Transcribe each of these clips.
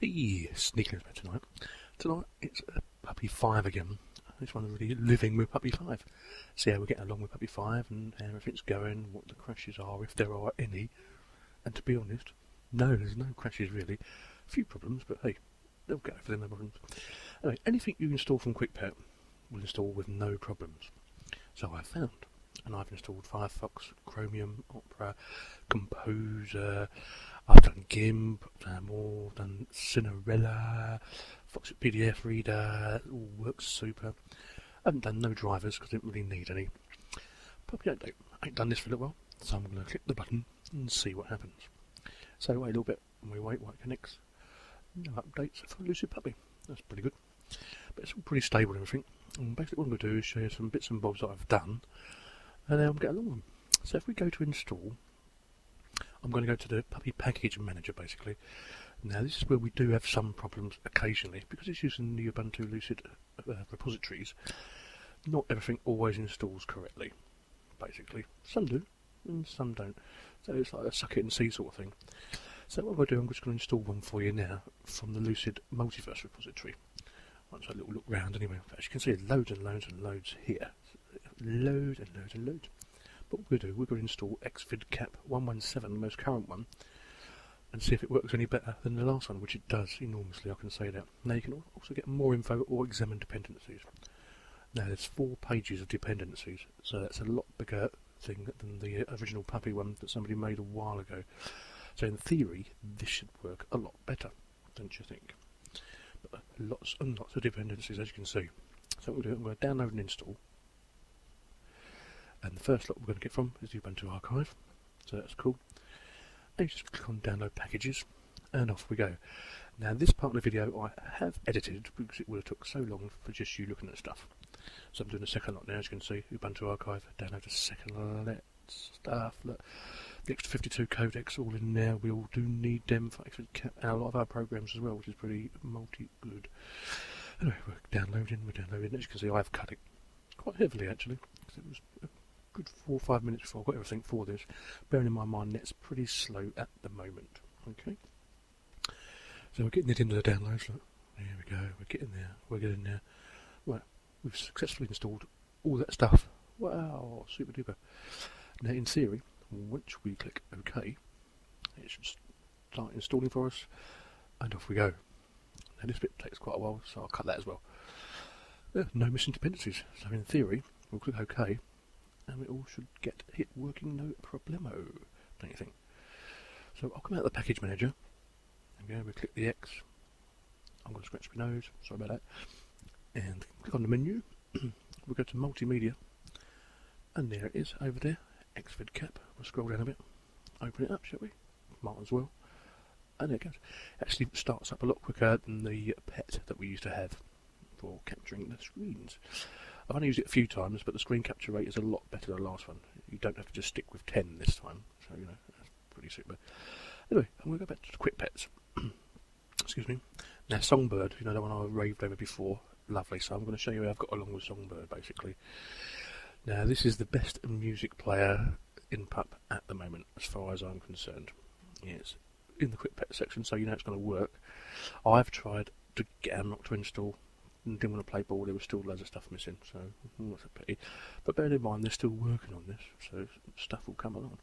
Hey, sneakylinux back tonight. Tonight it's puppy 5 again. This one's really living with puppy 5. See how we're getting along with puppy 5 and how everything's going, what the crashes are, if there are any. And to be honest, no, there's no crashes really. A few problems, but hey, they'll get over them, no problems. Anyway, anything you install from QuickPet will install with no problems. So I found, and I've installed Firefox, Chromium, Opera, Composer. I've done GIMP, I've done Cinderella, Fox PDF Reader, it all works super. I haven't done no drivers because I didn't really need any. Puppy update. I ain't done this for a little while, so I'm going to click the button and see what happens. So wait a little bit, and we wait while it connects. No updates for Lucid Puppy. That's pretty good. But it's all pretty stable and everything. And basically what I'm going to do is show you some bits and bobs that I've done, and then I'll get along with them. So if we go to install, I'm going to go to the Puppy Package Manager basically. Now this is where we do have some problems occasionally, because it's using the Ubuntu Lucid repositories. Not everything always installs correctly, basically. Some do, and some don't. So it's like a suck it and see sort of thing. So what I'm going to do, I'm just going to install one for you now from the Lucid Multiverse repository. Once a little look round anyway. As you can see, loads and loads and loads here. Loads and loads and loads. But what we're going to do, we're going to install xvidcap 117, the most current one, and see if it works any better than the last one, which it does enormously, I can say that. Now you can also get more info or examine dependencies. Now there's 4 pages of dependencies, so that's a lot bigger thing than the original Puppy one that somebody made a while ago. So in theory, this should work a lot better, don't you think? But lots and lots of dependencies, as you can see. So what we'll do, I'm going to download and install. And the first lot we're going to get from is the Ubuntu archive, so that's cool. And you just click on download packages, and off we go. Now this part of the video I have edited because it would have took so long for just you looking at stuff. So I'm doing the second lot now, as you can see, Ubuntu archive, download the second lot stuff. Look, the extra 52 codecs all in there, we all do need them for xvidcap and a lot of our programs as well, which is pretty multi-good. Anyway, we're downloading, as you can see I've cut it quite heavily actually, because it was good 4 or 5 minutes before I got everything for this. Bearing in my net's pretty slow at the moment. Okay. So we're getting it into the downloads. Look. There we go. We're getting there. Right. We've successfully installed all that stuff. Wow. Super duper. Now in theory, once we click OK, it should start installing for us. And off we go. Now this bit takes quite a while, so I'll cut that as well. No missing dependencies. So in theory, we'll click OK. And it all should get hit working no problemo, don't you think? So I'll come out of the package manager. There we go, we click the X. I'm going to scratch my nose, sorry about that. And click on the menu. We'll go to multimedia. And there it is, over there, xvidcap. We'll scroll down a bit. Open it up, shall we? Might as well. And there it goes. It actually starts up a lot quicker than the pet that we used to have for capturing the screens. I've only used it a few times, but the screen capture rate is a lot better than the last one. You don't have to just stick with 10 this time, so you know, that's pretty super. Anyway, I'm going to go back to QuickPets. Excuse me. Now Songbird, you know, the one I raved over before, lovely, so I'm going to show you how I've got along with Songbird, basically. Now this is the best music player in PUP at the moment, as far as I'm concerned. It's in the QuickPet section, so you know it's going to work. I've tried to get Amrock to install, and didn't want to play ball, there was still loads of stuff missing, so that's a pity. But bear in mind, they're still working on this, so stuff will come along.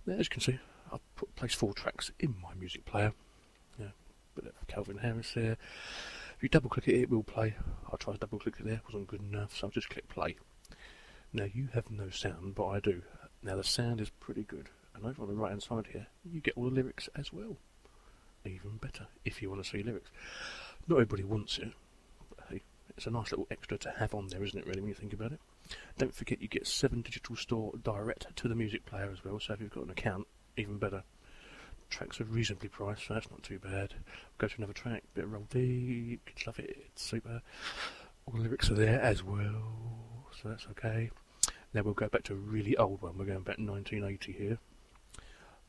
Now, as you can see, I've placed 4 tracks in my music player. Yeah, bit of Calvin Harris there. If you double click it, it will play. I tried to double click it there, wasn't good enough, so I'll just click play. Now, you have no sound, but I do. Now, the sound is pretty good, and over on the right hand side here, you get all the lyrics as well. Even better, if you want to see lyrics. Not everybody wants it. It's a nice little extra to have on there, isn't it, really, when you think about it? Don't forget you get 7 digital store direct to the music player as well, so if you've got an account, even better. Tracks are reasonably priced, so that's not too bad. Go to another track, bit of roll deep, kids love it, it's super. All the lyrics are there as well, so that's okay. Now we'll go back to a really old one, we're going back 1980 here.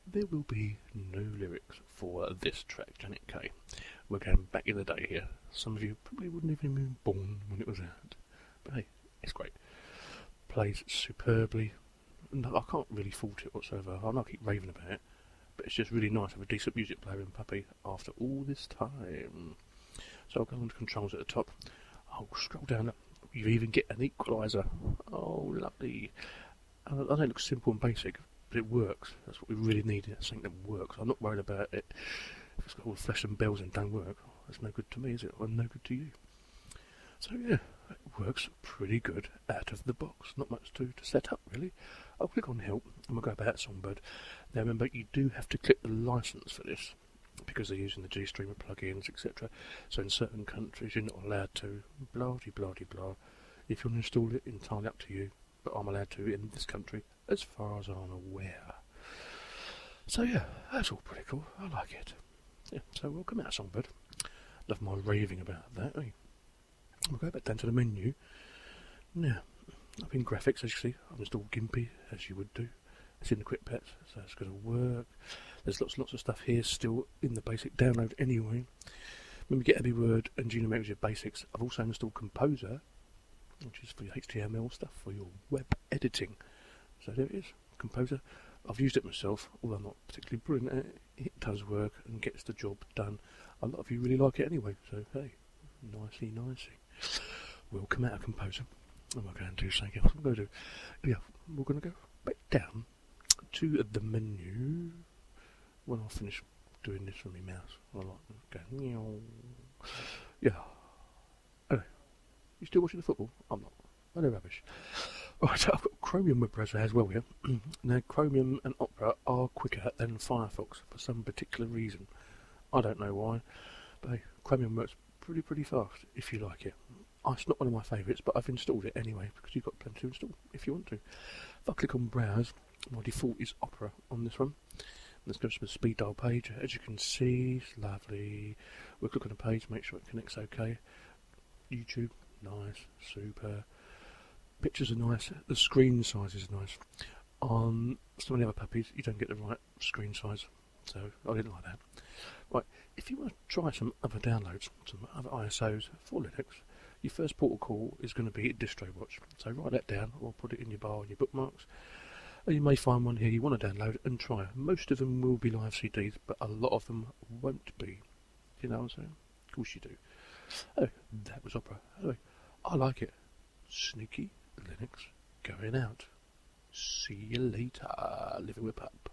There will be no lyrics for this track, Janet K. We're going back in the day here. Some of you probably wouldn't even have been born when it was out. But hey, it's great. Plays superbly. And I can't really fault it whatsoever. I know I keep raving about it. but it's just really nice to have a decent music player in Puppy after all this time. So I'll go on to controls at the top. I'll scroll down. You even get an equaliser. Oh, lovely. I know it looks simple and basic, but it works. That's what we really need. It's something that works. I'm not worried about it. If it's got all the flesh and bells and don't work, that's no good to me, is it? Or no good to you. So yeah, it works pretty good out of the box. Not much to set up, really. I'll click on Help, and we'll go about Songbird. Now remember, you do have to click the license for this, because they're using the GStreamer plugins, etc. So in certain countries you're not allowed to, blah-de-blah-de-blah. If you want to install it, entirely up to you, but I'm allowed to in this country, as far as I'm aware. So yeah, that's all pretty cool. I like it. Yeah, so welcome out, Songbird. Love my raving about that, eh? We'll go back down to the menu. Now, up in graphics, as you see, I've installed Gimpy, as you would do. It's in the quick pets, so it's going to work. There's lots of stuff here still in the basic download anyway. When we get every word and geometry of basics, I've also installed Composer, which is for your HTML stuff, for your web editing. So there it is, Composer. I've used it myself, although I'm not particularly brilliant at it. It does work and gets the job done. A lot of you really like it anyway, so hey, nicey. Welcome out of Composer. And we're going to do something else. We're going to go back down to the menu. When I finish doing this with my mouse, I like going meow. Yeah. Anyway, you still watching the football? I'm not. Oh, they're rubbish. Right, so I've got Chromium web browser as well here. Now, Chromium and Opera are quicker than Firefox for some particular reason. I don't know why, but hey, Chromium works pretty fast if you like it. It's not one of my favourites, but I've installed it anyway because you've got plenty to install if you want to. If I click on Browse, my default is Opera on this one. Let's go to the speed dial page. As you can see, it's lovely. We'll click on the page, make sure it connects okay. YouTube, nice, super. Pictures are nice. The screen size is nice. On some of the other puppies, you don't get the right screen size, so I didn't like that. Right, if you want to try some other downloads, some other ISOs for Linux, your first portal call is going to be Distro Watch. So write that down, or put it in your bar and your bookmarks. You may find one here you want to download and try. Most of them will be live CDs, but a lot of them won't be. You know what I'm saying? Of course you do. Oh, that was Opera. Anyway, I like it. Sneaky Linux going out. See you later. Living with Pup.